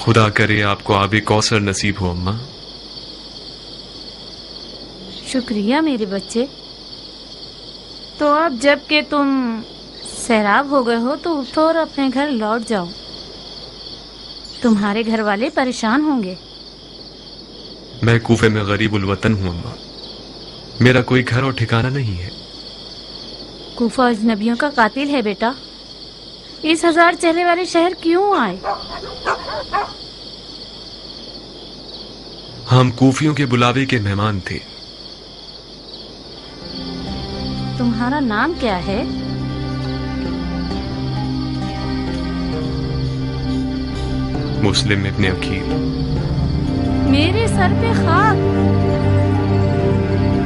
خدا کرے آپ کو آب کوثر نصیب ہو اماں. شکریہ میرے بچے. تو اب جب کہ تم سیراب ہو گئے ہو تو اٹھو اور اپنے گھر لوٹ جاؤ. تمہارے گھر والے پریشان ہوں گے. میں کوفے میں غریب الوطن ہوں اماں. میرا کوئی گھر اور ٹھکانہ نہیں ہے. کوفہ اجنبیوں کا قاتل ہے بیٹا. اس 1000 چہرے والے شہر کیوں آئے؟ ہم کوفیوں کے بلاوے کے مہمان تھے. تمہارا نام کیا ہے؟ مسلم ابن عقیل. میرے سر پہ خاک.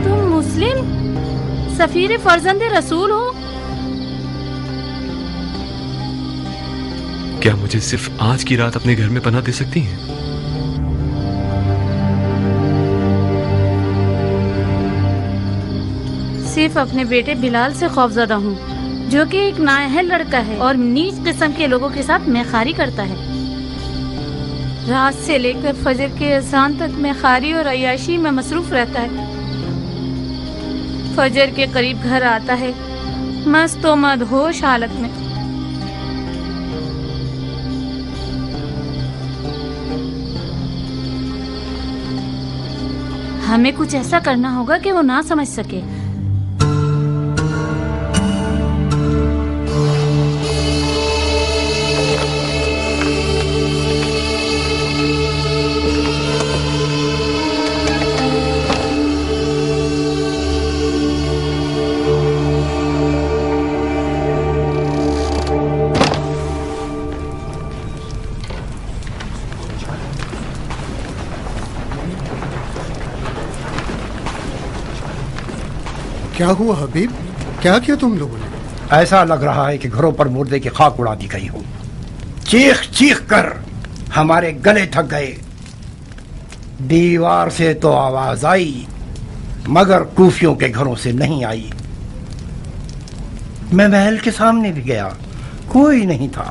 تم مسلم سفیر فرزند رسول ہو؟ کیا مجھے صرف آج کی رات اپنے گھر میں پناہ دے سکتی ہیں؟ صرف اپنے بیٹے بلال سے خوفزدہ ہوں جو کہ ایک نااہل لڑکا ہے اور نیچ قسم کے لوگوں کے ساتھ میخاری کرتا ہے. رات سے لے کر فجر کے اذان تک میخاری اور عیاشی میں مصروف رہتا ہے. فجر کے قریب گھر آتا ہے مست و مدہوش حالت میں. ہمیں کچھ ایسا کرنا ہوگا کہ وہ نہ سمجھ سکے. کیا ہوا حبیب؟ کیا کیا تم لوگوں نے؟ ایسا لگ رہا ہے کہ گھروں پر مردے کی خاک اڑا دی گئی ہو. چیخ چیخ کر ہمارے گلے تھک گئے. دیوار سے تو آواز آئی مگر کوفیوں کے گھروں سے نہیں آئی. میں محل کے سامنے بھی گیا کوئی نہیں تھا.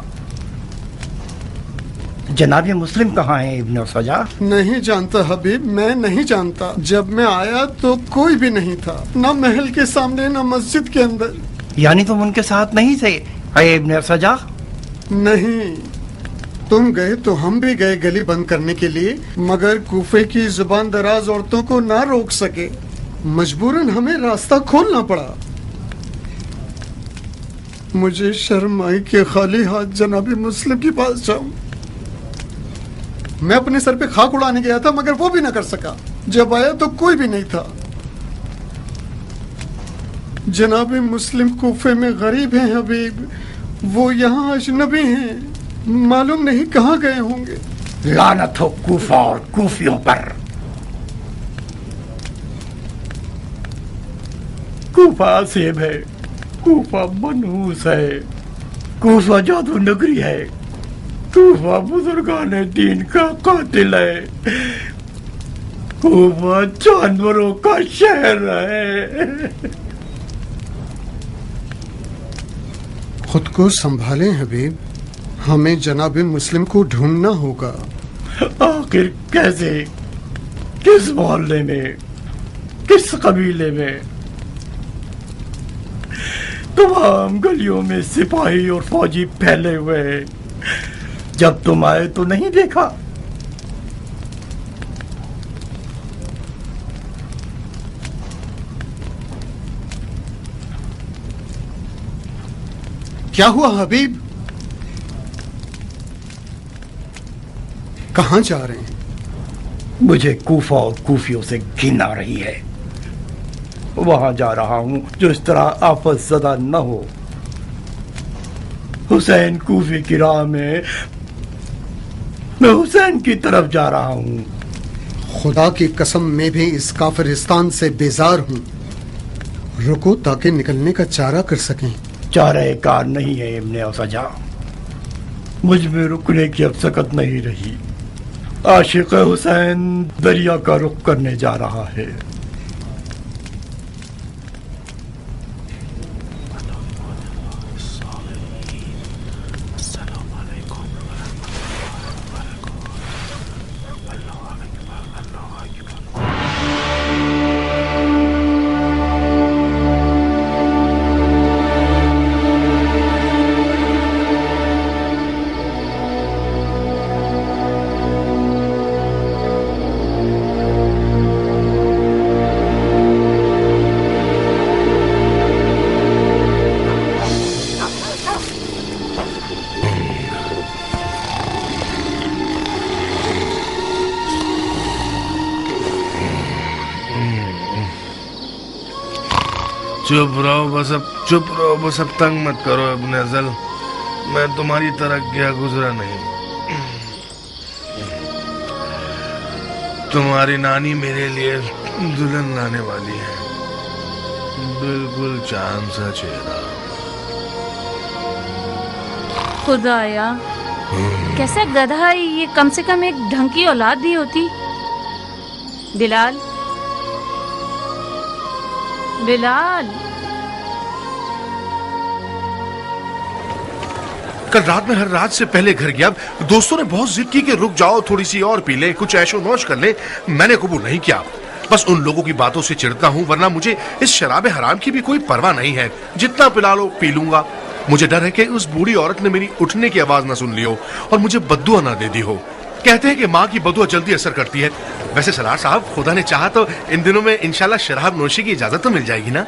جناب مسلم کہاں ہیں ابن سجا؟ نہیں جانتا حبیب، میں نہیں جانتا. جب میں آیا تو کوئی بھی نہیں تھا، نہ محل کے سامنے نہ مسجد کے اندر. یعنی تم ان کے ساتھ نہیں تھے اے ابن سجا؟ نہیں، تم گئے تو ہم بھی گئے گلی بند کرنے کے لیے، مگر کوفے کی زبان دراز عورتوں کو نہ روک سکے. مجبوراً ہمیں راستہ کھولنا پڑا. مجھے شرم آئی کہ خالی ہاتھ جناب مسلم کے پاس جاؤں. میں اپنے سر پہ خاک اڑانے گیا تھا مگر وہ بھی نہ کر سکا. جب آیا تو کوئی بھی نہیں تھا. جناب مسلم کوفے میں غریب ہیں حبیب، وہ یہاں اجنبی ہیں، معلوم نہیں کہاں گئے ہوں گے. لعنت ہو کوفہ اور کوفیوں پر. کوفہ عصیب ہے، کوفہ منحوس ہے، کوفہ جادو نگری ہے، کوفہ بزرگان دین کا قاتل ہے، کوفہ جانوروں کا شہر ہے. خود کو سنبھالیں حبیب، ہمیں جناب مسلم کو ڈھونڈنا ہوگا. آخر کیسے، کس محلے میں، کس قبیلے میں؟ تمام گلیوں میں سپاہی اور فوجی پھیلے ہوئے ہیں. جب تم آئے تو نہیں دیکھا. کیا ہوا حبیب؟ کہاں جا رہے ہیں؟ مجھے کوفہ اور کوفیوں سے گھن آ رہی ہے. وہاں جا رہا ہوں جو اس طرح آفت زدہ نہ ہو. حسین کوفی کی راہ میں حسین کی طرف جا رہا ہوں. خدا کی قسم میں بھی اس کافرستان سے بیزار ہوں. رکو تاکہ نکلنے کا چارہ کر سکیں. چارہ کار نہیں ہے ابن سجا. مجھ میں رکنے کی اب سکت نہیں رہی. عاشق حسین دریا کا رخ کرنے جا رہا ہے. चुप रहो बस अब तंग मत करो इब्ने अज़ल। मैं तुम्हारी तरह गया गुजरा नहीं। तुम्हारी नानी मेरे लिए दुल्हन लाने वाली है, बिल्कुल चांद सा चेहरा। खुदाया, कैसा गधा है ये, कम से कम एक ढंग की औलाद दी होती। बिलाल, बिलाल। कल रात में हर रात से पहले घर गया। दोस्तों ने बहुत जिद की कि रुक जाओ, थोड़ी सी और पी ले, कुछ ऐशो नौश कर ले। मैंने कबूल नहीं किया। बस उन लोगों की बातों से चिढ़ता हूँ, वरना मुझे इस शराब हराम की भी कोई परवाह नहीं है। जितना पिला लो पी लूंगा। मुझे डर है कि उस बूढ़ी औरत ने मेरी उठने की आवाज ना सुन ली हो और मुझे बद्दुआ ना दे दी हो। कहते हैं कि माँ की बद्दुआ जल्दी असर करती है। वैसे सलार साहब, खुदा ने चाहा तो इन दिनों में इंशाल्लाह शराब नोशी की इजाजत तो मिल जाएगी ना?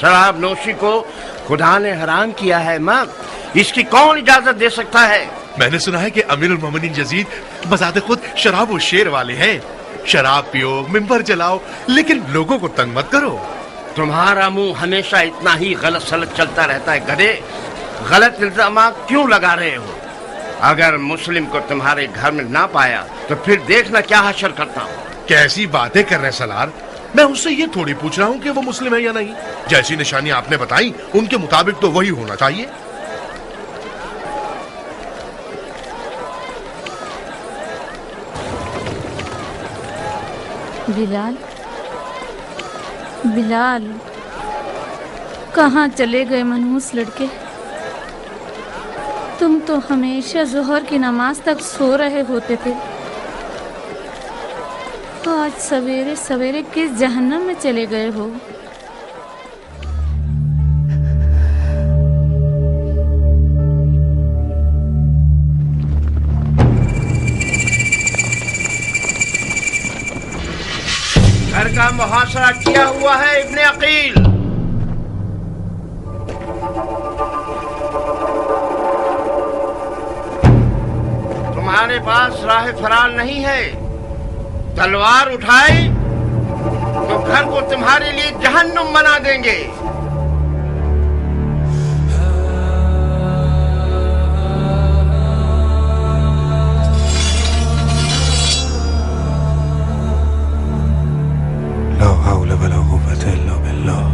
शराब नोशी को खुदा ने हराम किया है माँ, इसकी कौन इजाजत दे सकता है? मैंने सुना है कि अमीरुल मोमिनीन यजीद बजाते खुद शराब और शेर वाले हैं। शराब पियो, मिंबर जलाओ, लेकिन लोगों को तंग मत करो। तुम्हारा मुंह हमेशा इतना ही गलत सलत चलता रहता है गधे। गलत इल्जाम क्यों लगा रहे हो? अगर मुस्लिम को तुम्हारे घर में ना पाया तो फिर देखना क्या हशर करता हूँ। कैसी बातें कर रहे हैं सलार? मैं उससे ये थोड़ी पूछ रहा हूँ कि वो मुस्लिम है या नहीं। जैसी निशानी आपने बताई उनके मुताबिक तो वही होना चाहिए। बिलाल, बिलाल, कहाँ चले गए मनहूस लड़के? तुम तो हमेशा जोहर की नमाज तक सो रहे होते थे। आज सवेरे सवेरे किस जहन्नम में चले गए हो? घर का मुहासरा किया हुआ है इब्ने अकील। तुम्हारे पास राह फरार नहीं है। तलवार उठाए तो घर को तुम्हारे लिए जहन्नुम बना देंगे। ला हौला वला कुव्वता इल्ला बिल्लाह।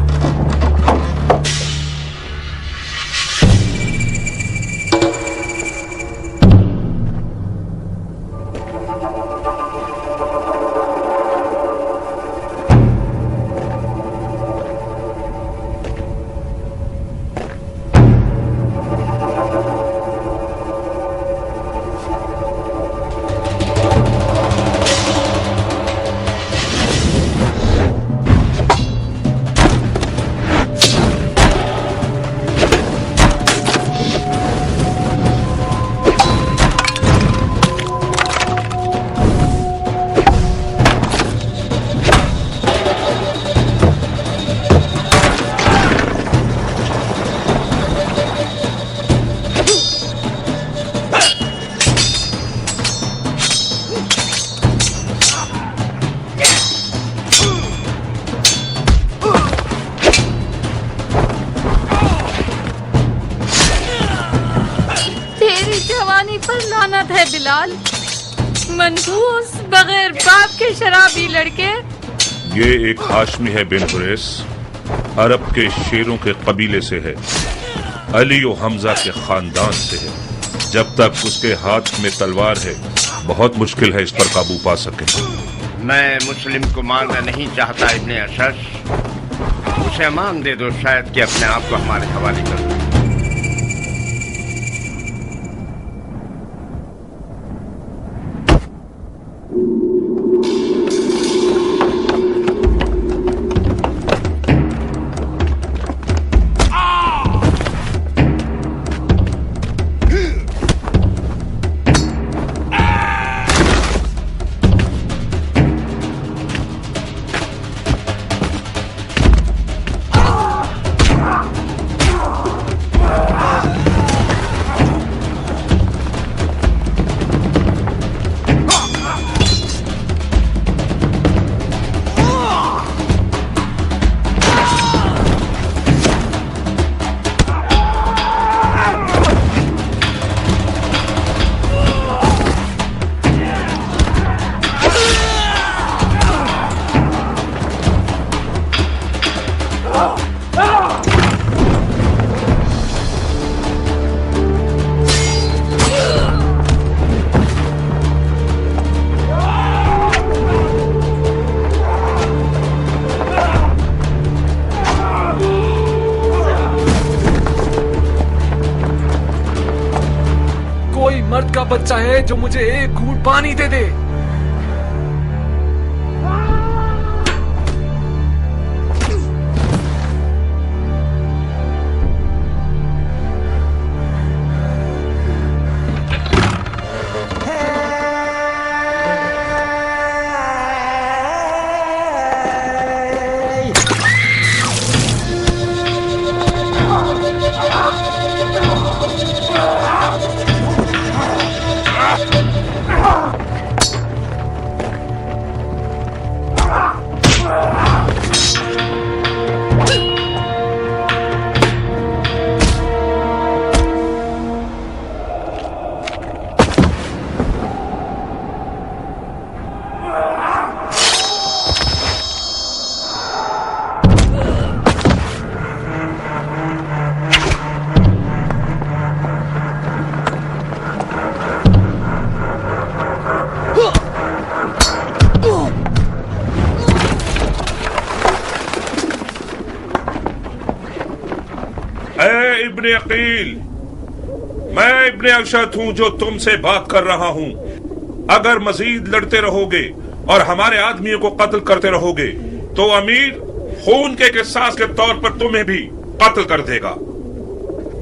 लानत है बिलाल, मनहूस बगैर बाप के शराबी लड़के। ये एक हाशमी है बिन हुरैस, अरब के शेरों के कबीले से है, अली और हमजा के खानदान से है। जब तक उसके हाथ में तलवार है बहुत मुश्किल है इस पर काबू पा सके। मैं मुस्लिम को मारना नहीं चाहता इब्ने अशश, उसे अमान दे दो, शायद कि अपने आप को हमारे हवाले कर दो। बच्चा है जो मुझे एक घूंट पानी दे दे। इब्ने अकील, मैं इब्ने अशद हूं जो तुमसे बात कर रहा हूं। अगर मजीद लड़ते रहोगे और हमारे आदमियों को कत्ल करते रहोगे तो अमीर खून के किसास के तौर पर तुम्हें भी कत्ल कर देगा।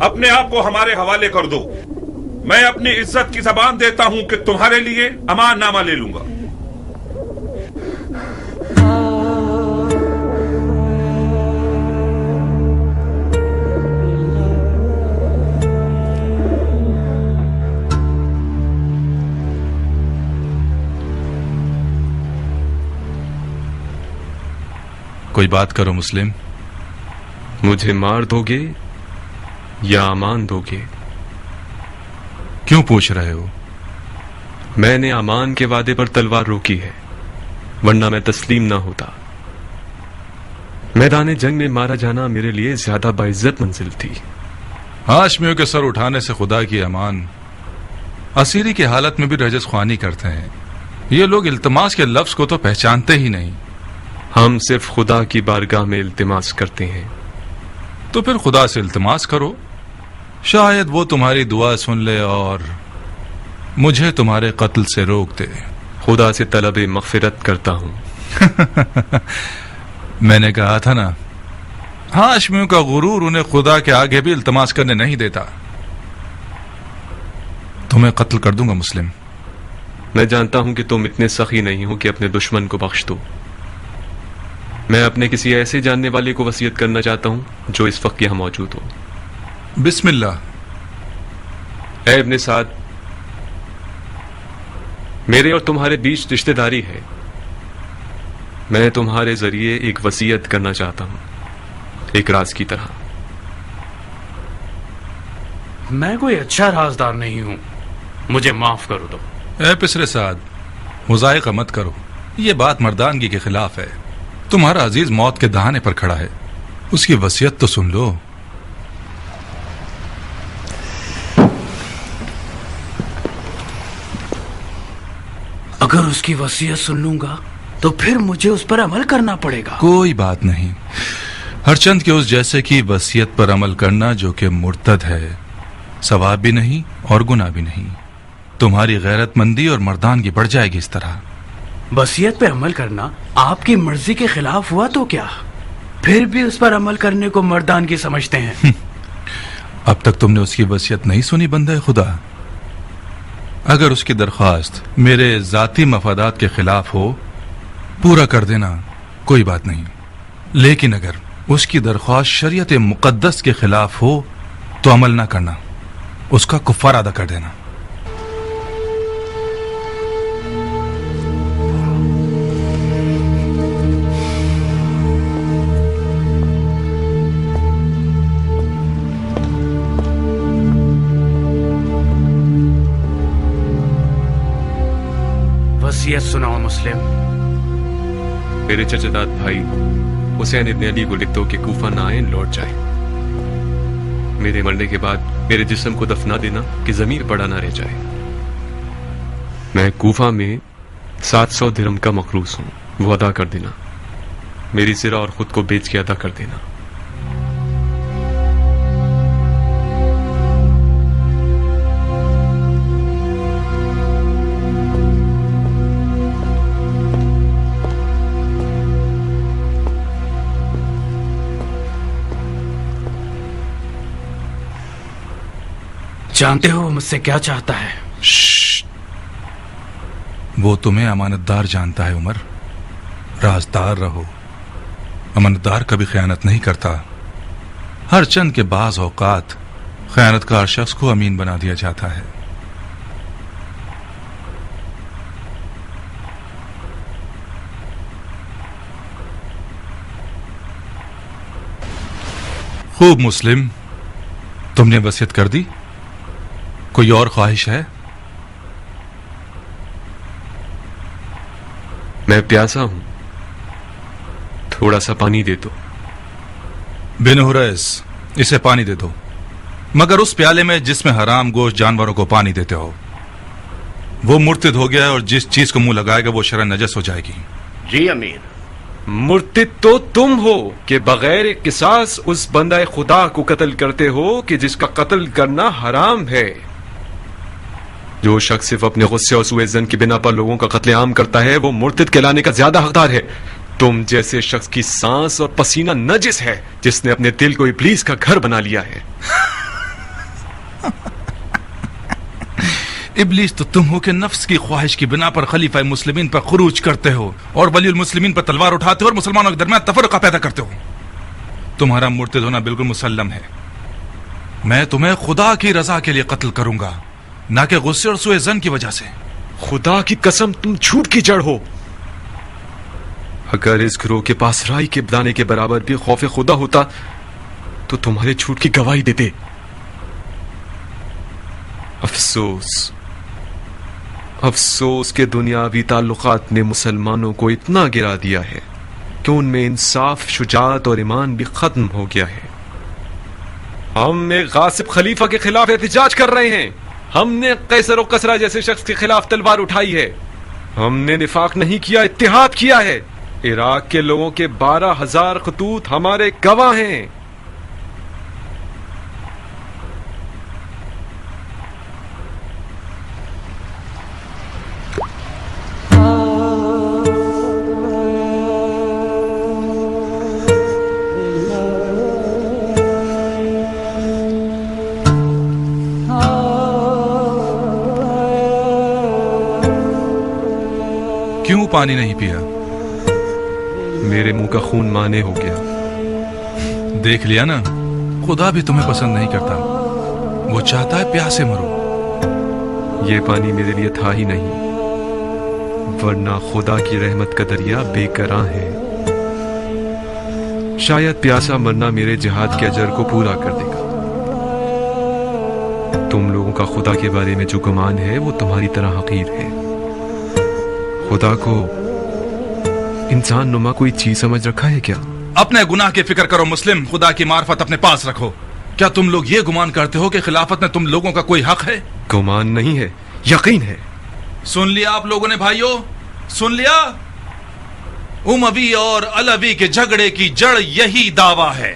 अपने आप को हमारे हवाले कर दो। मैं अपनी इज्जत की जबान देता हूं कि तुम्हारे लिए अमाननामा ले लूंगा। कोई बात करो मुस्लिम। मुझे मार दोगे या अमान दोगे? क्यों पूछ रहे हो? मैंने अमान के वादे पर तलवार रोकी है, वरना मैं तस्लीम ना होता। मैदान जंग में मारा जाना मेरे लिए ज्यादा बाइज्जत मंजिल थी। हाशमियों के सर उठाने से खुदा की अमान। असीरी की हालत में भी रजस ख्वानी करते हैं। ये लोग इल्तमास के लफ्ज को तो पहचानते ही नहीं। हम सिर्फ खुदा की बारगाह में इल्तिमास करते हैं। तो फिर खुदा से इल्तिमास करो, शायद वो तुम्हारी दुआ सुन ले और मुझे तुम्हारे कत्ल से रोक दे। खुदा से तलब मगफिरत करता हूं। मैंने कहा था ना, हाशमियों का गुरूर उन्हें खुदा के आगे भी इल्तिमास करने नहीं देता। तुम्हें कत्ल कर दूंगा मुस्लिम। मैं जानता हूं कि तुम इतने सखी नहीं हो कि अपने दुश्मन को बख्श दो। मैं अपने किसी ऐसे जानने वाले को वसीयत करना चाहता हूं जो इस वक्त यहां मौजूद हो। बिस्मिल्लाह। ऐ इब्ने साद, मेरे और तुम्हारे बीच रिश्तेदारी है। मैं तुम्हारे जरिए एक वसीयत करना चाहता हूं, एक राज की तरह। मैं कोई अच्छा राजदार नहीं हूं, मुझे माफ करो दो। ऐ पिसरे साद, मुजायका मत करो। ये बात मर्दानगी के खिलाफ है। तुम्हारा अजीज मौत के दहाने पर खड़ा है, उसकी वसीयत तो सुन लो। अगर उसकी वसीयत सुन लूंगा तो फिर मुझे उस पर अमल करना पड़ेगा। कोई बात नहीं। हरचंद के उस जैसे की वसीयत पर अमल करना जो कि मुर्तद है, सवाब भी नहीं और गुनाह भी नहीं। तुम्हारी गैरतमंदी और मर्दानगी बढ़ जाएगी इस तरह। वसीयत पे अमल करना आपकी मर्जी के खिलाफ हुआ तो क्या? फिर भी उस पर अमल करने को मर्दानगी समझते हैं। अब तक तुमने उसकी वसीयत नहीं सुनी बंदे खुदा। अगर उसकी दरख्वास्त मेरे जाती मफादात के खिलाफ हो, पूरा कर देना, कोई बात नहीं। लेकिन अगर उसकी दरख्वास्त शरीयत मुकद्दस के खिलाफ हो तो अमल ना करना, उसका कुफ्फार अदा कर देना। वसीयत सुनाओ मुस्लिम। मेरे चचेदाद भाई हुसैन इब्ने अली को लिख दो कि कूफा ना आए, लौट जाए। मेरे मरने के बाद मेरे जिस्म को दफना देना कि जमीर पड़ा ना रह जाए। मैं कूफा में 700 दिरहम का मखरूस हूं, वो अदा कर देना। मेरी सिरा और खुद को बेच के अदा कर देना। जानते हो वो मुझसे क्या चाहता है? वो तुम्हें अमानतदार जानता है उमर। राजदार रहो। अमानतदार कभी खयानत नहीं करता। हर चंद के बाज औकात खयानतकार शख्स को अमीन बना दिया जाता है। खूब मुस्लिम, तुमने वसीयत कर दी? कोई और ख्वाहिश है? मैं प्यासा हूं, थोड़ा सा पानी दे दो। बिन हुरैस, इसे पानी दे दो, मगर उस प्याले में जिसमें हराम गोश्त जानवरों को पानी देते हो। वो मुर्तिद हो गया है और जिस चीज को मुंह लगाएगा वो शरन नजस हो जाएगी। जी अमीर। मुर्तिद तो तुम हो कि बगैर किसास उस बंदा खुदा को कत्ल करते हो कि जिसका कत्ल करना हराम है। जो शख्स सिर्फ अपने गुस्से और सूए ज़न की बिना पर लोगों का कत्लेआम करता है वो मुर्तिद कहलाने का ज्यादा हकदार है। तुम जैसे शख्स की सांस और पसीना नजिस है जिसने अपने दिल को इब्लीस का घर बना लिया है। इब्लीस तो तुम हो कि नफ्स की ख्वाहिश की बिना पर खलीफा मुस्लिमीन पर खुरूज करते हो और वलीउल मुस्लिमीन पर तलवार उठाते हो और मुसलमानों के दरमियान तफरका पैदा करते हो। तुम्हारा मुर्तिद होना बिल्कुल मुसल्लम है। मैं तुम्हें खुदा की रजा के लिए कत्ल करूंगा, ना कि गुस्से और सूए ज़न की वजह से। खुदा की कसम, तुम झूठ की जड़ हो। अगर इस गिरोह के पास राई के दाने के बराबर भी खौफ खुदा होता तो तुम्हारे झूठ की गवाही देते। अफसोस, अफसोस के दुनियावी ताल्लुकात ने मुसलमानों को इतना गिरा दिया है कि उनमें इंसाफ, शुजाअत और ईमान भी खत्म हो गया है। हम एक गासिब खलीफा के खिलाफ एहतिजाज कर रहे हैं। हमने कैसर और कसरा जैसे शख्स के खिलाफ तलवार उठाई है। हमने निफाक नहीं किया, इत्तिहाद किया है। इराक के लोगों के 12,000 खतूत हमारे गवाह हैं। क्यों पानी नहीं पिया? मेरे मुंह का खून माने हो गया। देख लिया ना, खुदा भी तुम्हें पसंद नहीं करता। वो चाहता है प्यासे मरो। ये पानी मेरे लिए था ही नहीं, वरना खुदा की रहमत का दरिया बेकरां है। शायद प्यासा मरना मेरे जिहाद के अजर को पूरा कर देगा। तुम लोगों का खुदा के बारे में जो गुमान है वो तुम्हारी तरह हकीर है। खुदा को इंसान नुमा कोई चीज समझ रखा है क्या? अपने गुनाह की फिक्र करो मुस्लिम, खुदा की मार्फत अपने पास रखो। क्या तुम लोग ये गुमान करते हो कि खिलाफत में तुम लोगों का कोई हक है? गुमान नहीं है, यकीन है। सुन लिया आप लोगों ने भाइयों, सुन लिया? उमवी और अलवी के झगड़े की जड़ यही दावा है।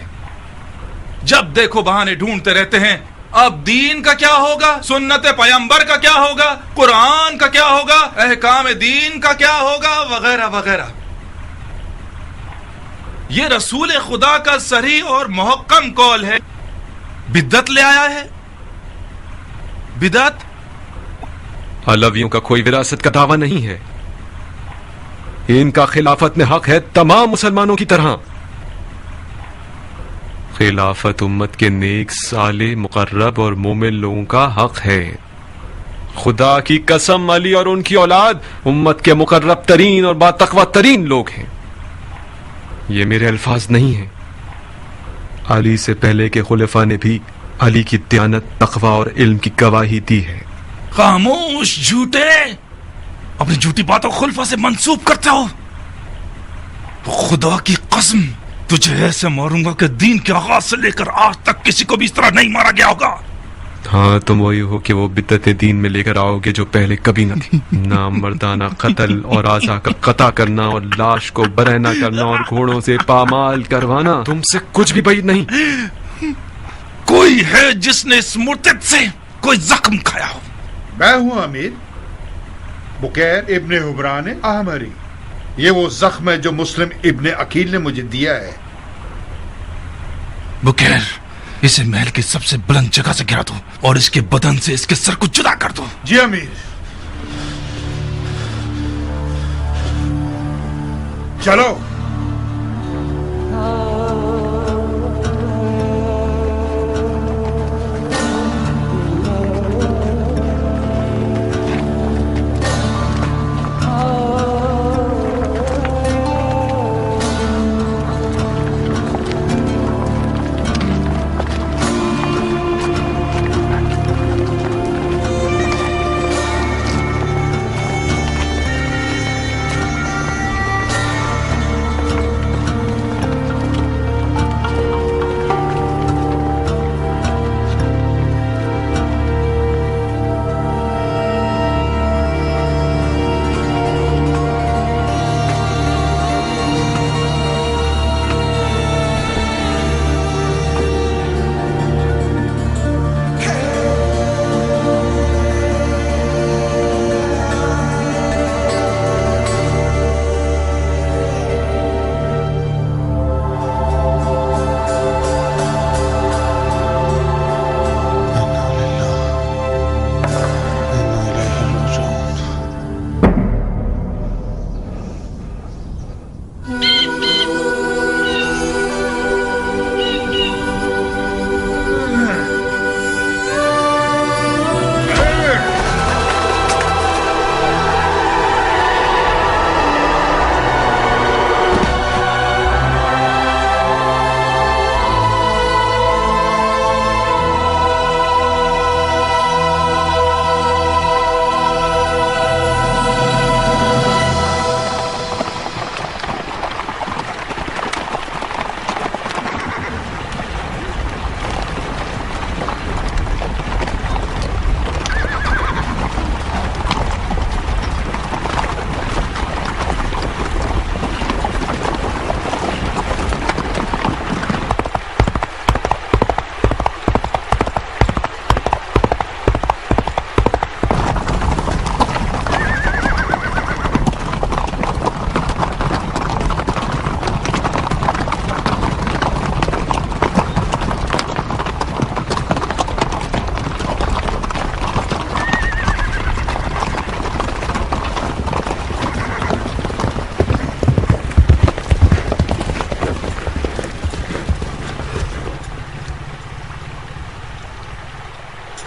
जब देखो बहाने ढूंढते रहते हैं। अब दीन का क्या होगा, सुन्नत पैगंबर का क्या होगा, कुरान का क्या होगा, अहकाम दीन का क्या होगा, वगैरह वगैरह। ये रसूल खुदा का सही और मुहक्कम कौल है। बिदअत ले आया है। बिदअत। अलवियों का कोई विरासत का दावा नहीं है। इनका खिलाफत में हक है तमाम मुसलमानों की तरह। खिलाफत उम्मत के नेक, साले, मुकर्रब और मोमिन लोगों का हक है। खुदा की कसम, अली और उनकी औलाद उम्मत के मुकर्रब तरीन और बातकवा तरीन लोग हैं। ये मेरे अल्फाज नहीं हैं। अली से पहले के खुलफा ने भी अली की दयानत, तकवा और इल्म की गवाही दी है। खामोश झूठे, अपनी झूठी बातों को खुलफा से मंसूब करते हो। खुदा की कसम, तुझे ऐसे मारूंगा कि दीन के आगाज से लेकर आज तक किसी को भी इस तरह नहीं मारा गया होगा। हाँ, तुम वही हो कि वो बिद्दत दीन में लेकर आओगे जो पहले कभी न थी। नामर्दाना कत्ल और आज़ा का कता करना और लाश को बरहना करना और घोड़ों से पामाल करवाना तुमसे कुछ भी بعید नहीं। कोई है जिसने इस मुर्तिद से कोई जख्म खाया हो? मैं हूं अमीर, बुकैर इब्ने हुबरान अहमरी। ये वो जख्म है जो मुस्लिम इब्ने अकील ने मुझे दिया है। बुकैर, اسے محل کی سب سے بلند جگہ سے گرا دو اور اس کے بدن سے اس کے سر کو جدا کر دو. جی امیر. چلو.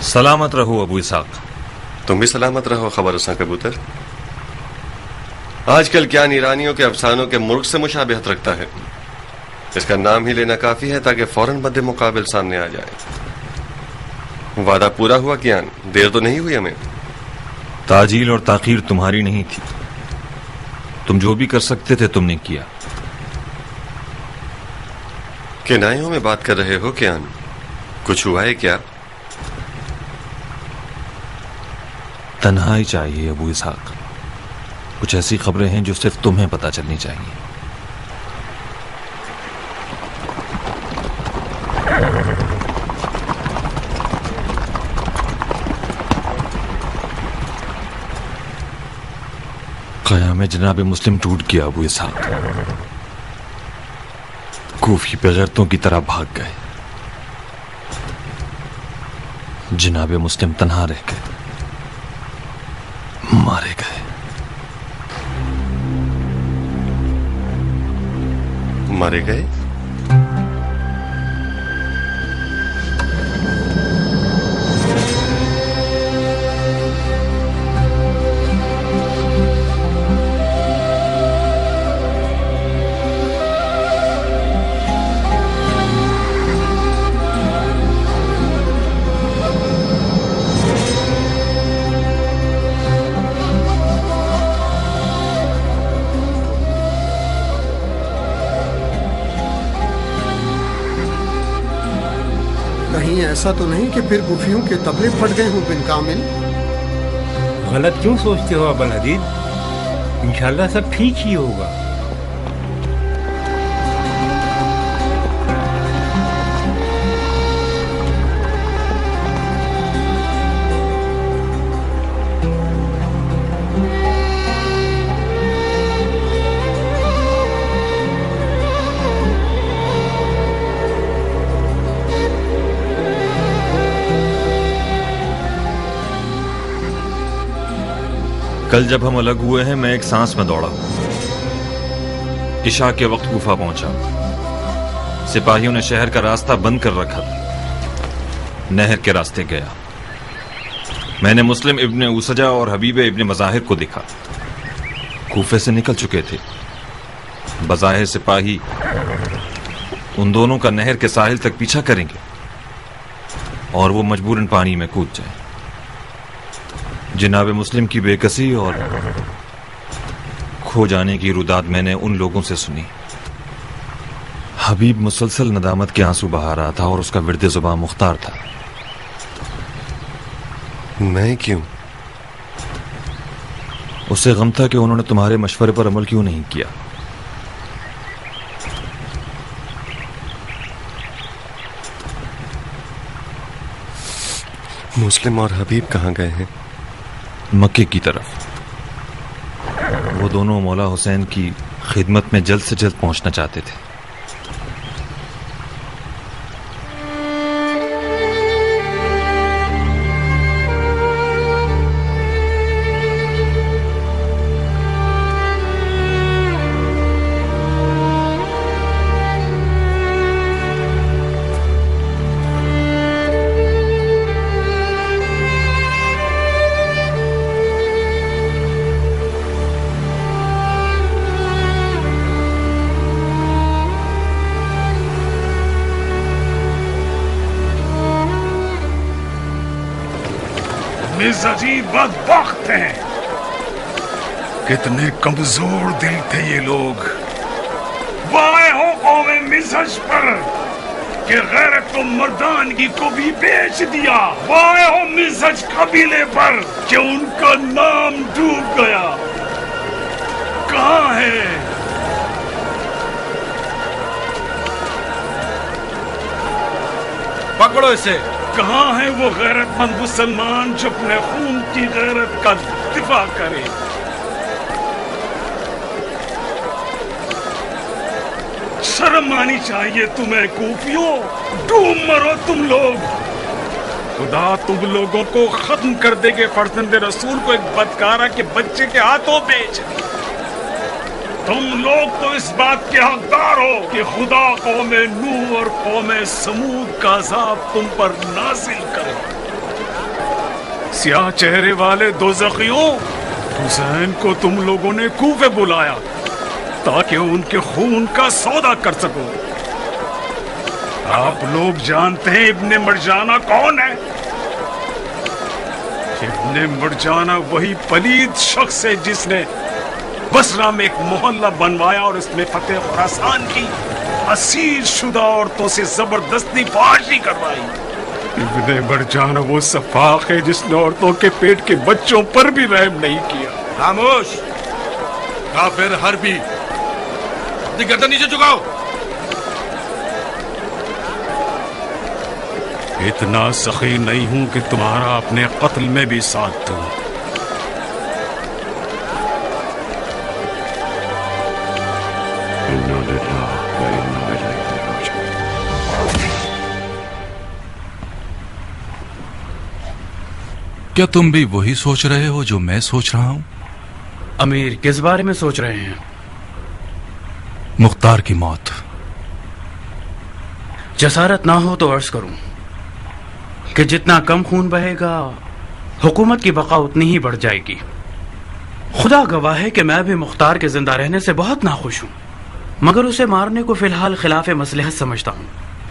سلامت رہو ابو اسحاق. تم بھی سلامت رہو خبر رساں کبوتر. آج کل کیا ایرانیوں کے افسانوں کے مرغ سے مشابہت رکھتا ہے. اس کا نام ہی لینا کافی ہے تاکہ فوراً مد مقابل سامنے آ جائے. وعدہ پورا ہوا کیان؟ دیر تو نہیں ہوئی ہمیں. تاجیل اور تاخیر تمہاری نہیں تھی. تم جو بھی کر سکتے تھے تم نے کیا. کنایوں میں بات کر رہے ہو کیان؟ کچھ ہوا ہے کیا؟ تنہائی چاہیے ابو اسحاق. کچھ ایسی خبریں ہیں جو صرف تمہیں پتہ چلنی چاہیے. قیام جناب مسلم ٹوٹ گیا ابو اسحاق. کوفی بغیرتوں کی طرح بھاگ گئے. جناب مسلم تنہا رہ گئے، مارے گئے. مارے گئے؟ ایسا تو نہیں کہ پھر گفیوں کے تبلے پھٹ گئے ہوں بن کامل؟ غلط کیوں سوچتے ہو ابا الحدید؟ انشاءاللہ سب ٹھیک ہی ہوگا. کل جب ہم الگ ہوئے ہیں میں ایک سانس میں دوڑا ہوں. عشاء کے وقت کوفہ پہنچا. سپاہیوں نے شہر کا راستہ بند کر رکھا تھا. نہر کے راستے گیا. میں نے مسلم ابن اوسجہ اور حبیب ابن مظاہر کو دیکھا. کوفے سے نکل چکے تھے. بظاہر سپاہی ان دونوں کا نہر کے ساحل تک پیچھا کریں گے اور وہ مجبوراً پانی میں کود جائیں. جناب مسلم کی بے کسی اور کھو جانے کی روداد میں نے ان لوگوں سے سنی. حبیب مسلسل ندامت کے آنسو بہا رہا تھا اور اس کا ورد زباں مختار تھا. میں کیوں؟ اسے غم تھا کہ انہوں نے تمہارے مشورے پر عمل کیوں نہیں کیا. مسلم اور حبیب کہاں گئے ہیں؟ مکے کی طرف. وہ دونوں مولا حسین کی خدمت میں جلد سے جلد پہنچنا چاہتے تھے. عجیب بدبخت ہیں. کتنے کمزور دل تھے یہ لوگ. وائے ہو قوم مزہج پر کہ غیرت و مردانگی کو بھی بیچ دیا. وائے ہو مزہج قبیلے پر کہ ان کا نام ڈوب گیا. کہاں ہے پکڑو اسے. کہاں ہے وہ غیرت مند مسلمان جو اپنے خون کی غیرت کا دفاع کرے؟ شرم آنی چاہیے تمہیں کوفیوں. ڈوب مرو تم لوگ. خدا تم لوگوں کو ختم کر دے گے. فرزند رسول کو ایک بدکارہ کے بچے کے ہاتھوں بیچ. تم لوگ تو اس بات کے حقدار ہو کہ خدا قوم نوح اور قوم سمود کا عذاب تم پر نازل کرے. سیاہ چہرے والے دوزخیوں، حسین کو تم لوگوں نے کوفے بلایا تاکہ ان کے خون کا سودا کر سکو. آپ لوگ جانتے ہیں ابن مرجانہ کون ہے؟ ابن مرجانہ وہی پلید شخص ہے جس نے بصرہ میں ایک محلہ بنوایا اور اس میں فتح خراسان کی اسیر شدہ عورتوں سے زبردستی فحاشی کروائی. ابن مرجانہ وہ سفاق ہے جس نے عورتوں کے پیٹ کے بچوں پر بھی رحم نہیں کیا. خاموش کافر حربی، اپنی گردن نیچے جھکاؤ. اتنا سخی نہیں ہوں کہ تمہارا اپنے قتل میں بھی ساتھ دوں. کیا تم بھی وہی سوچ رہے ہو جو میں سوچ رہا ہوں؟ امیر کس بارے میں سوچ رہے ہیں؟ مختار کی موت. جسارت نہ ہو تو عرض کروں کہ جتنا کم خون بہے گا حکومت کی بقا اتنی ہی بڑھ جائے گی. خدا گواہ ہے کہ میں بھی مختار کے زندہ رہنے سے بہت ناخوش ہوں، مگر اسے مارنے کو فی الحال خلاف مصلحت سمجھتا ہوں.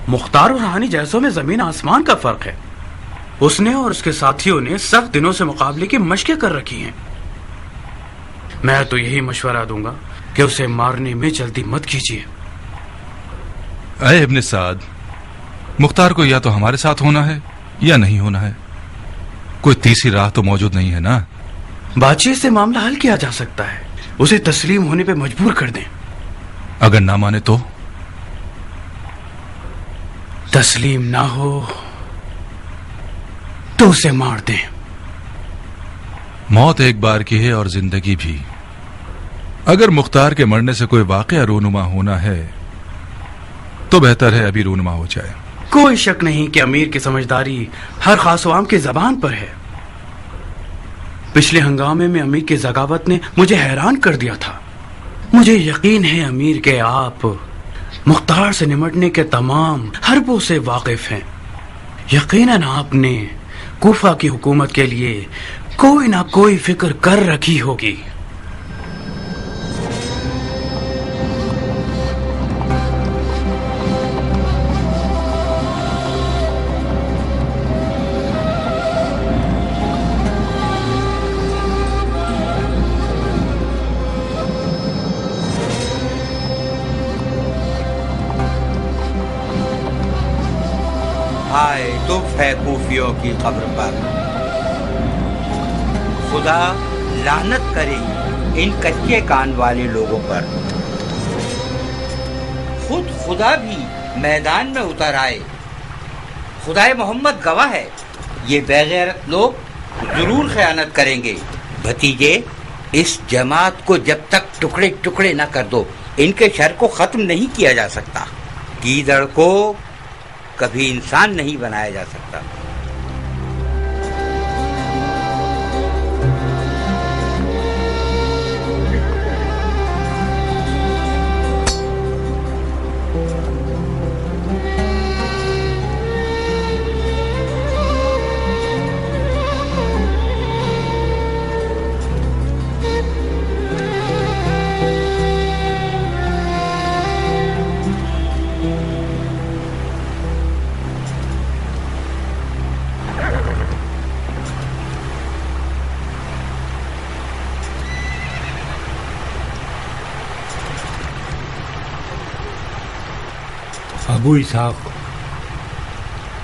مختار اور رانی جیسوں میں زمین آسمان کا فرق ہے. اس نے اور اس کے ساتھیوں نے سخت دنوں سے مقابلے کی مشقیں کر رکھی ہیں. میں تو یہی مشورہ دوں گا کہ اسے مارنے میں جلدی مت کیجیے. اے ابن سعد، مختار کو یا تو ہمارے ساتھ ہونا ہے یا نہیں ہونا ہے. کوئی تیسری راہ تو موجود نہیں ہے نا. بات چیت سے معاملہ حل کیا جا سکتا ہے. اسے تسلیم ہونے پہ مجبور کر دیں. اگر نہ مانے تو تسلیم نہ ہو تو اسے مار دیں. موت ایک بار کی ہے اور زندگی بھی. اگر مختار کے مرنے سے کوئی واقعہ رونما ہونا ہے تو بہتر ہے ابھی رونما ہو جائے. کوئی شک نہیں کہ امیر کی سمجھداری ہر خاص و عام کی زبان پر ہے. पिछले हंगामे में अमीर की ज़गावत ने मुझे हैरान कर दिया था। मुझे यकीन है अमीर के आप मुख्तार से निमटने के तमाम हरबों से वाकिफ हैं। यकीनन आपने कूफा की हुकूमत के लिए कोई ना कोई फिक्र कर रखी होगी। हाय दुख है कूफियों की कब्र पर, खुदा लानत करे इन कच्चे कान वाले लोगों पर। खुद खुदा भी मैदान में उतर आए। खुदाए मोहम्मद गवाह है, ये बेगैरत लोग जरूर खयानत करेंगे। भतीजे, इस जमात को जब तक टुकड़े टुकड़े न कर दो, इनके शर को खत्म नहीं किया जा सकता। गीदड़ को कभी इंसान नहीं बनाया जा सकता। अबू इसहाक,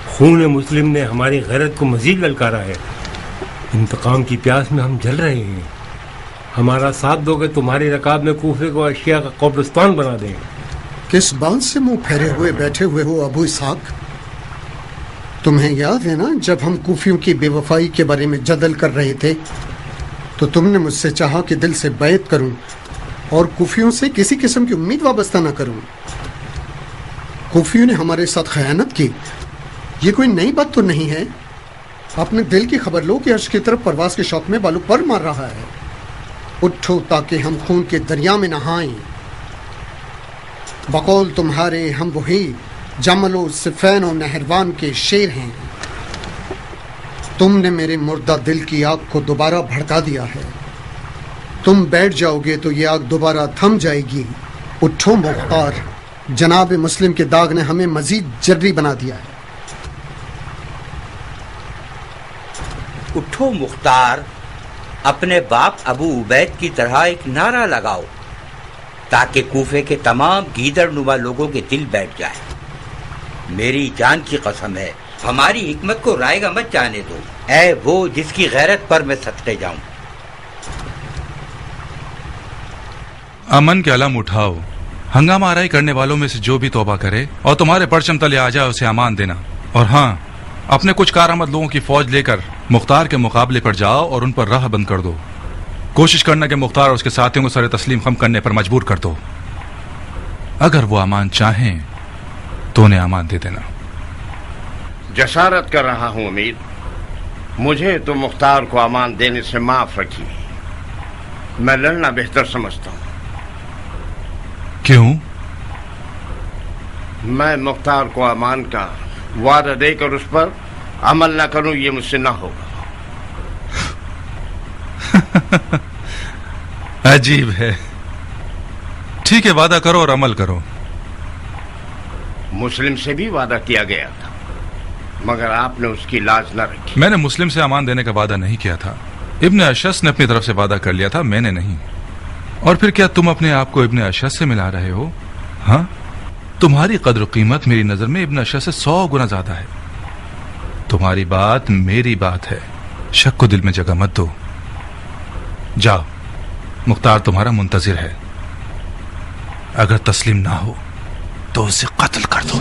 खून मुस्लिम ने हमारी गैरत को मजीद ललकारा है। इंतकाम की प्यास में हम जल रहे हैं। हमारा साथ दोगे तुम्हारी रकाब में कूफे को अशिया का कब्रिस्तान बना दें। किस बात से मुंह फेरे हुए बैठे हुए हो अबू इसहाक? तुम्हें याद है ना, जब हम कूफियों की बेवफाई के बारे में जदल कर रहे थे तो तुमने मुझसे चाहा कि दिल से बैत करूं और कूफियों से किसी किस्म की उम्मीद वाबस्ता न करूं। कूफियों ने हमारे साथ खयानत की, ये कोई नई बात तो नहीं है। अपने दिल की खबर लो कि अर्श की तरफ परवाज के शौक में बालू पर मार रहा है। उठो ताकि हम खून के दरिया में नहाएं। बकौल तुम्हारे हम वही जमलो सिफैन और नहरवान के शेर हैं। तुमने मेरे मुर्दा दिल की आग को दोबारा भड़का दिया है। तुम बैठ जाओगे तो ये आग दोबारा थम जाएगी। उठो मुख्तार, जनाब मुस्लिम के दाग ने हमें मजीद जर्री बना दिया है। उठो मुख्तार, अपने बाप अबू उबैद की तरह एक नारा लगाओ ताकि कूफे के तमाम गीदड़ नुमा लोगों के दिल बैठ जाए। मेरी जान की कसम है, हमारी हिकमत को रायगा मत जाने दो। ऐ वो जिसकी गैरत पर मैं सदके जाऊं। अमन के अलम उठाओ। हंगामा आराई करने वालों में से जो भी तौबा करे और तुम्हारे परचम तले आ जाए उसे अमान देना। और हाँ, अपने कुछ कारआमद लोगों की फौज लेकर मुख्तार के मुकाबले पर जाओ और उन पर राह बंद कर दो। कोशिश करना कि मुख्तार और उसके साथियों को सर तस्लीम खम करने पर मजबूर कर दो। अगर वो अमान चाहें तो उन्हें अमान दे देना। जसारत कर रहा हूं अमीर, मुझे तो मुख्तार को अमान देने से माफ रखिए। मैं लड़ना बेहतर समझता हूं। क्यों? मैं मुख्तार को अमान का वादा देकर उस पर अमल न करूं, ये मुझसे ना होगा। अजीब है। ठीक है, वादा करो और अमल करो। मुस्लिम से भी वादा किया गया था, मगर आपने उसकी लाज न रखी। मैंने मुस्लिम से अमान देने का वादा नहीं किया था। इब्न अशस ने अपनी तरफ से वादा कर लिया था, मैंने नहीं। और फिर क्या तुम अपने आप को इब्न अशस से मिला रहे हो? हाँ, तुम्हारी कद्र कीमत मेरी नजर में इब्न अशस से 100 गुना ज्यादा है। तुम्हारी बात मेरी बात है, शक को दिल में जगह मत दो। जाओ, मुख्तार तुम्हारा मुंतजिर है। अगर तस्लीम ना हो तो उसे कत्ल कर दो।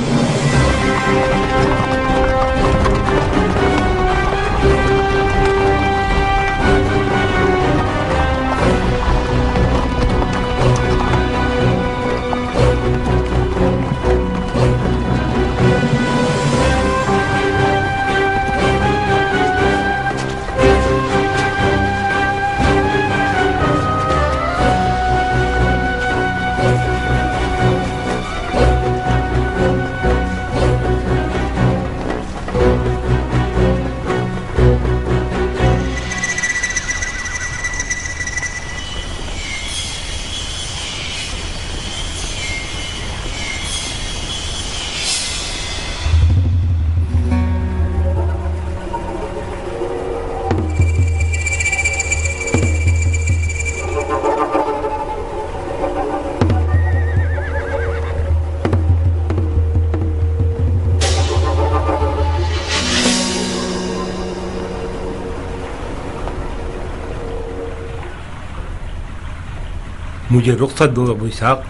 मुझे रुख्सत दो अबू इसहाक,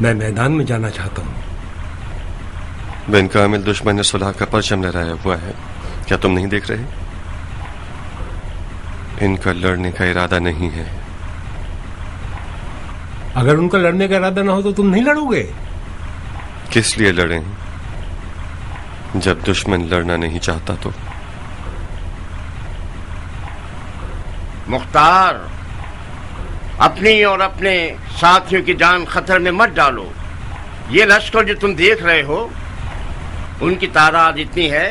मैं मैदान में जाना चाहता हूँ। बिन कामिल दुश्मन ने सुलह का परचम लहराया हुआ है, क्या तुम नहीं देख रहे? इनका लड़ने का इरादा नहीं है। अगर उनका लड़ने का इरादा ना हो तो तुम नहीं लड़ोगे? किस लिए लड़ें जब दुश्मन लड़ना नहीं चाहता तो? मुख्तार, अपनी और अपने साथियों की जान खतरे में मत डालो। ये लश्कर जो तुम देख रहे हो, उनकी तादाद इतनी है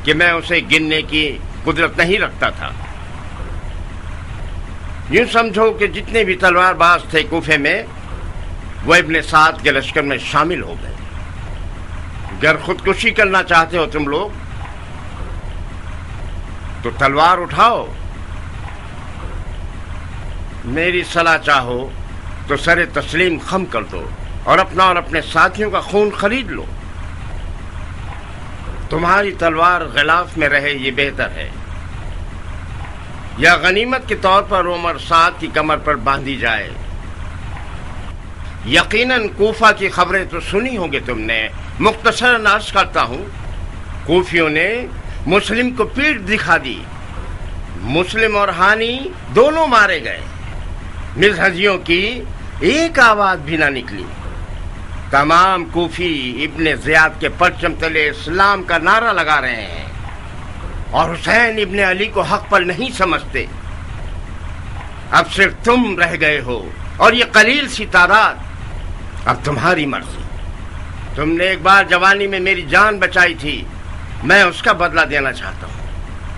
कि मैं उसे गिनने की कुदरत नहीं रखता था। यूं समझो कि जितने भी तलवारबाज थे कूफे में, वो इब्ने साद के लश्कर में शामिल हो गए। अगर खुदकुशी करना चाहते हो तुम लोग तो तलवार उठाओ, मेरी सलाह चाहो तो सरे तस्लीम खम कर दो और अपना और अपने साथियों का खून खरीद लो। तुम्हारी तलवार गिलाफ में रहे ये बेहतर है, या गनीमत के तौर पर उमर साद की कमर पर बांधी जाए। यकीनन कूफा की खबरें तो सुनी होंगी तुमने। मुख्तसरन अर्ज करता हूं, कूफियों ने मुस्लिम को पीठ दिखा दी। मुस्लिम और हानी दोनों मारे गए। मिज़हजियों की एक आवाज भी ना निकली। तमाम कूफी इब्ने ज़ियाद के परचम तले इस्लाम का नारा लगा रहे हैं और हुसैन इब्ने अली को हक पर नहीं समझते। अब सिर्फ तुम रह गए हो और ये कलील सी तादाद। अब तुम्हारी मर्जी। तुमने एक बार जवानी में मेरी जान बचाई थी, मैं उसका बदला देना चाहता हूँ।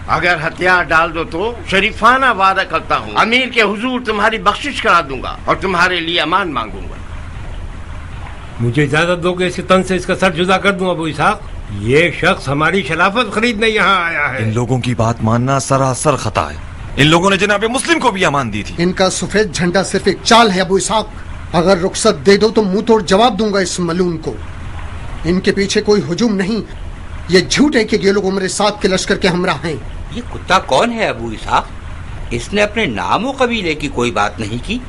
अगर हथियार डाल दो तो शरीफाना वादा करता हूँ अमीर के हुजूर तुम्हारी बख्शिश करा दूंगा और तुम्हारे लिए अमान मांगूंगा। मुझे इजाजत दो कि इस तन से इसका सर जुदा कर दूं अबू इसहाक। ये शख्स हमारी शराफत खरीदने यहाँ आया है। इन लोगों की बात मानना सरासर खता है। इन लोगों ने जनाब मुस्लिम को भी अमान दी थी। इनका सफेद झंडा सिर्फ एक चाल है अबू इसहाक। अगर रुखसत दे दो तो मुंह तोड़ जवाब दूंगा इस मलून को। इनके पीछे कोई हुजूम नहीं, ये झूठ है कि ये लोग उमर साद के लश्कर के हमरा हैं। ये कुत्ता कौन है अबू इसहाक? इसने अपने नाम और कबीले की कोई बात नहीं की।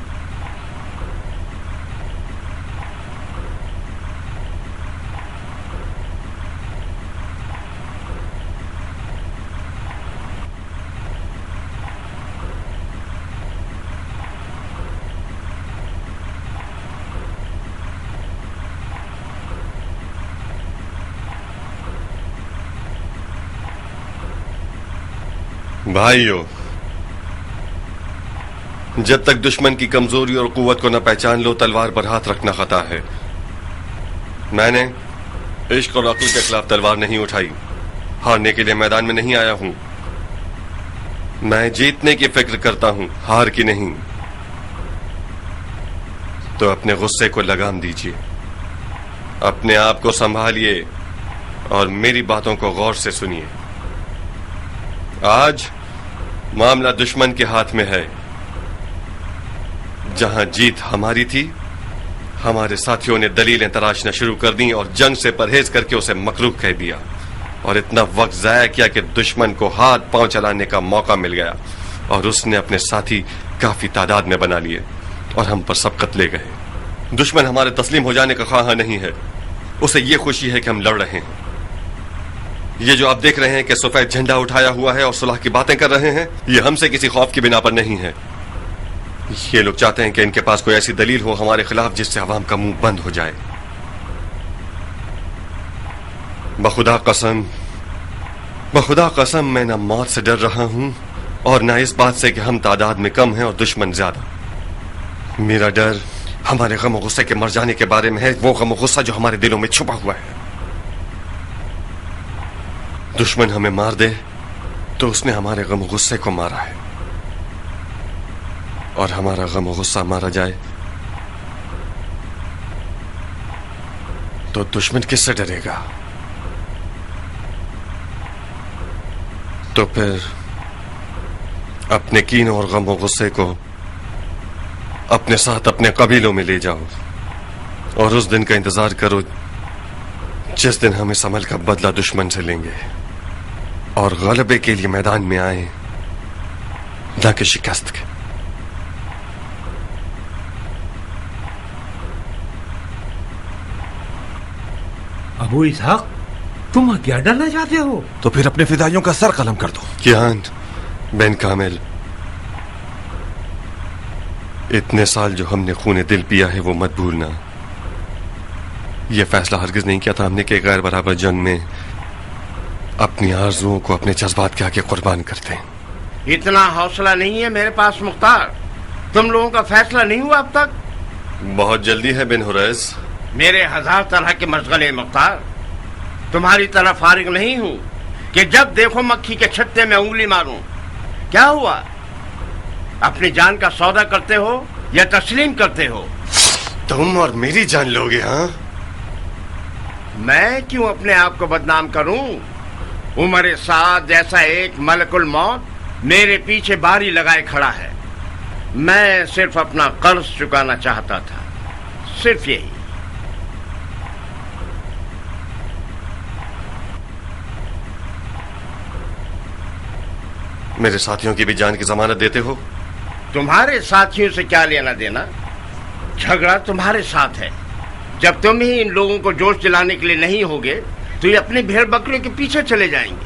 भाइयों, जब तक दुश्मन की कमजोरी और कुव्वत को न पहचान लो, तलवार पर हाथ रखना खता है। मैंने इश्क और अक्ल के खिलाफ तलवार नहीं उठाई। हारने के लिए मैदान में नहीं आया हूं। मैं जीतने की फिक्र करता हूं, हार की नहीं। तो अपने गुस्से को लगाम दीजिए, अपने आप को संभालिए और मेरी बातों को गौर से सुनिए। आज मामला दुश्मन के हाथ में है। जहां जीत हमारी थी, हमारे साथियों ने दलीलें तराशना शुरू कर दी और जंग से परहेज करके उसे मकरूह कह दिया और इतना वक्त जाया किया कि दुश्मन को हाथ पांव चलाने का मौका मिल गया और उसने अपने साथी काफी तादाद में बना लिए और हम पर सबकत ले गए। दुश्मन हमारे तस्लीम हो जाने का ख्वाह नहीं है, उसे ये खुशी है कि हम लड़ रहे हैं। ये जो आप देख रहे हैं कि सफेद झंडा उठाया हुआ है और सुलह की बातें कर रहे हैं, ये हमसे किसी खौफ की बिना पर नहीं है। ये लोग चाहते हैं कि इनके पास कोई ऐसी दलील हो हमारे खिलाफ जिससे अवाम का मुंह बंद हो जाए। बखुदा कसम मैं न मौत से डर रहा हूं और न इस बात से कि हम तादाद में कम हैं और दुश्मन ज्यादा। मेरा डर हमारे गम और गुस्से के मर जाने के बारे में है, वो गम और गुस्सा जो हमारे दिलों में छुपा हुआ है। दुश्मन हमें मार दे तो उसने हमारे गम और गुस्से को मारा है, और हमारा गम और गुस्सा मारा जाए तो दुश्मन किससे डरेगा? तो फिर अपने कीन और गम और गुस्से को अपने साथ अपने कबीलों में ले जाओ और उस दिन का इंतजार करो जिस दिन हम इस अमल का बदला दुश्मन से लेंगे और गलबे के लिए मैदान में आए, न कि शिकस्त के। अबू इसहाक, तुम क्या डरना चाहते हो? तो फिर अपने फिदाइयों का सर कलम कर दो। कियान बेन कामिल, इतने साल जो हमने खून दिल पिया है वो मत भूलना। ये फैसला हरगिज नहीं किया था हमने कि गैर बराबर जंग में अपनी आरज़ुओं को अपने जज्बात के आगे कुर्बान करते हैं। इतना हौसला नहीं है मेरे पास मुख्तार। तुम लोगों का फैसला नहीं हुआ अब तक? बहुत जल्दी है बिन हुरैस। मेरे हजार तरह के मशगले मुख्तार, तुम्हारी तरह फारिग नहीं हूं कि जब देखो मक्खी के छत्ते में उंगली मारूं। क्या हुआ? अपनी जान का सौदा करते हो या तस्लीम करते हो? तुम और मेरी जान लोगे? हाँ, मैं क्यों अपने आप को बदनाम करूं? उमर साद जैसा एक मलकुल मौत मेरे पीछे बारी लगाए खड़ा है। मैं सिर्फ अपना कर्ज चुकाना चाहता था, सिर्फ यही। मेरे साथियों की भी जान की जमानत देते हो? तुम्हारे साथियों से क्या लेना देना? झगड़ा तुम्हारे साथ है। जब तुम ही इन लोगों को जोश दिलाने के लिए नहीं होगे तो ये अपने भेड़ बकरियों के पीछे चले जाएंगे।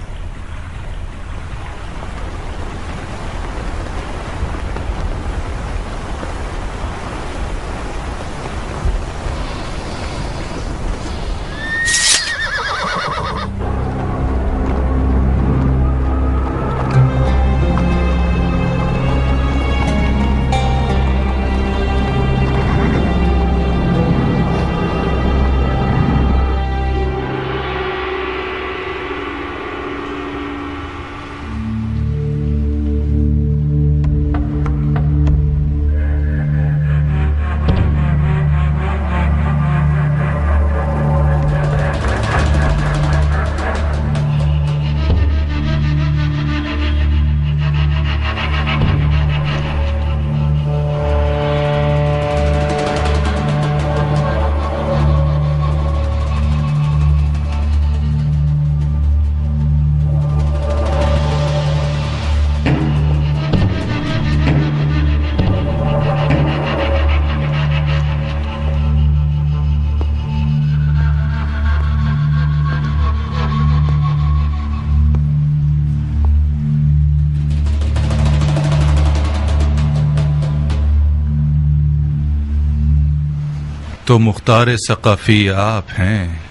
तो मुख्तार सकाफी आप हैं।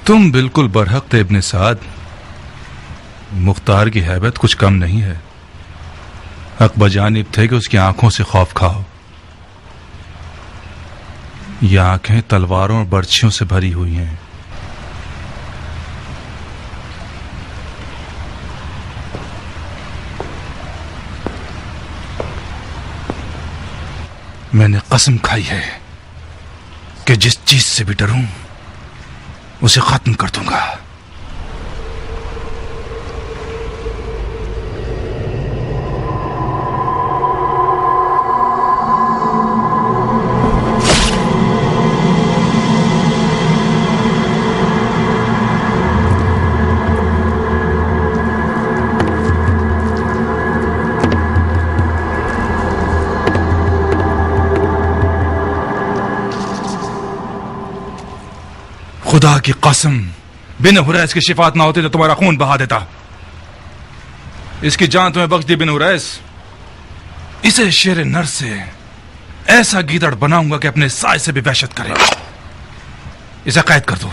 तुम बिल्कुल बरहक थे इब्ने साद। मुख्तार की हैबत कुछ कम नहीं है। हक बजानिब थे कि उसकी आंखों से खौफ खाओ। ये आंखें तलवारों और बर्छियों से भरी हुई हैं। मैंने कसम खाई है कि जिस चीज से भी डरूं उसे खत्म कर दूंगा। खुदा की कसम, बिन हुरैस की शिफात ना होती तो तुम्हारा खून बहा देता। इसकी जान तुम्हें बख्श दी बिन हुरैस। इसे शेर नर से ऐसा गीदड़ बनाऊंगा कि अपने साय से भी वहशत करे। इसे कैद कर दो।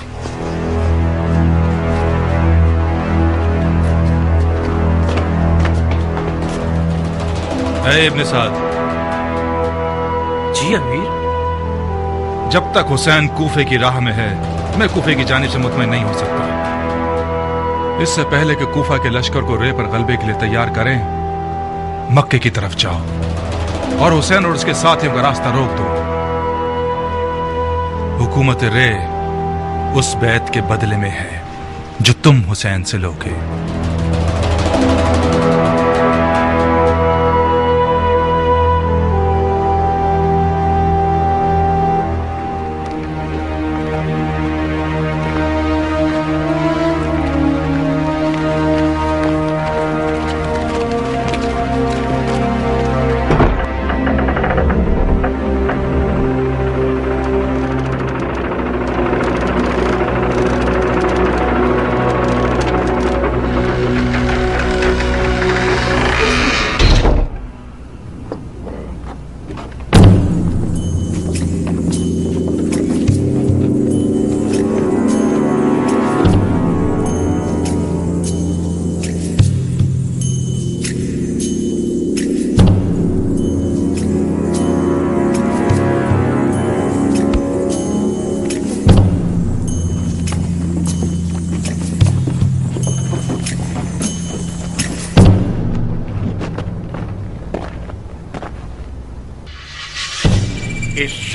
इब्ने साद। जी अमीर। जब तक हुसैन कूफे की राह में है मैं कूफे की जानिब से मुतमईन नहीं हो सकता। इससे पहले कि कूफा के लश्कर को रे पर गलबे के लिए तैयार करें, मक्के की तरफ जाओ और हुसैन और उसके साथियों का रास्ता रोक दो। हुकूमत रे उस बैत के बदले में है जो तुम हुसैन से लोगे।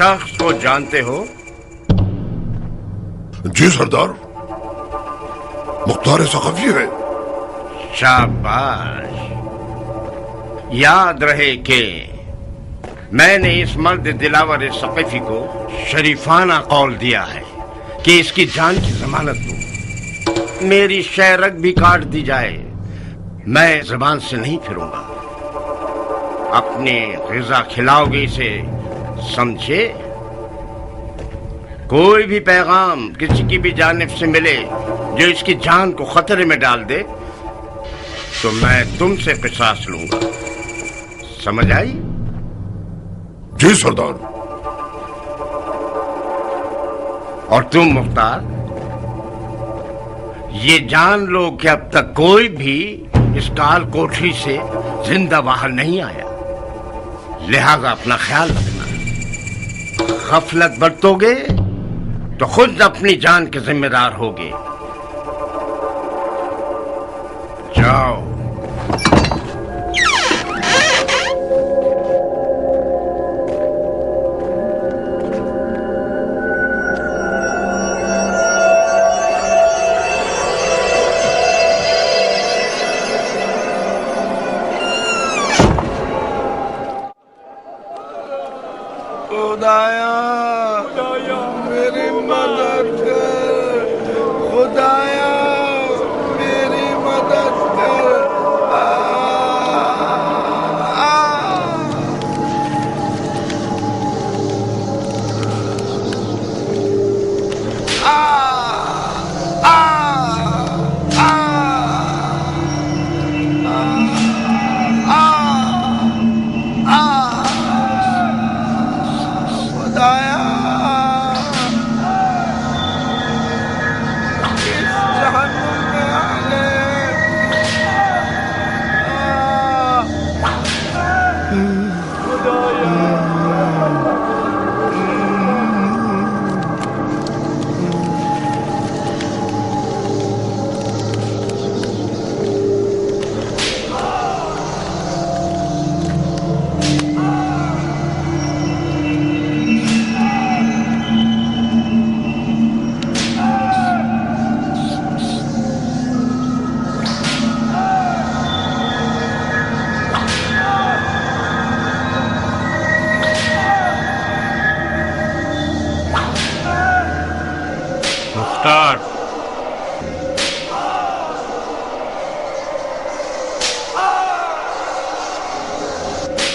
शख्स को जानते हो? जी सरदार, मुख्तार सक़फ़ी है। शाबाश। याद रहे कि मैंने इस मर्द दिलावर सक़फ़ी को शरीफाना कौल दिया है कि इसकी जान की जमानत दूं। मेरी शहरग भी काट दी जाए, मैं ज़बान से नहीं फिरूंगा। अपनी ग़िज़ा खिलाओगे इसे, समझे? कोई भी पैगाम किसी की भी जानिब से मिले जो इसकी जान को खतरे में डाल दे तो मैं तुमसे क़िसास लूंगा। समझ आई? जी सरदार। और तुम मुख्तार, ये जान लो कि अब तक कोई भी इस काल कोठरी से जिंदा बाहर नहीं आया, लिहाजा अपना ख्याल रखना। गफलत बरतोगे तो खुद अपनी जान के जिम्मेदार होगे। जाओ। खुदाया मेरी मदद कर, खुदाया मेरी मदद कर।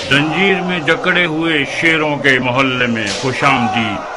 जंजीर में जकड़े हुए शेरों के मोहल्ले में खुशामदीद।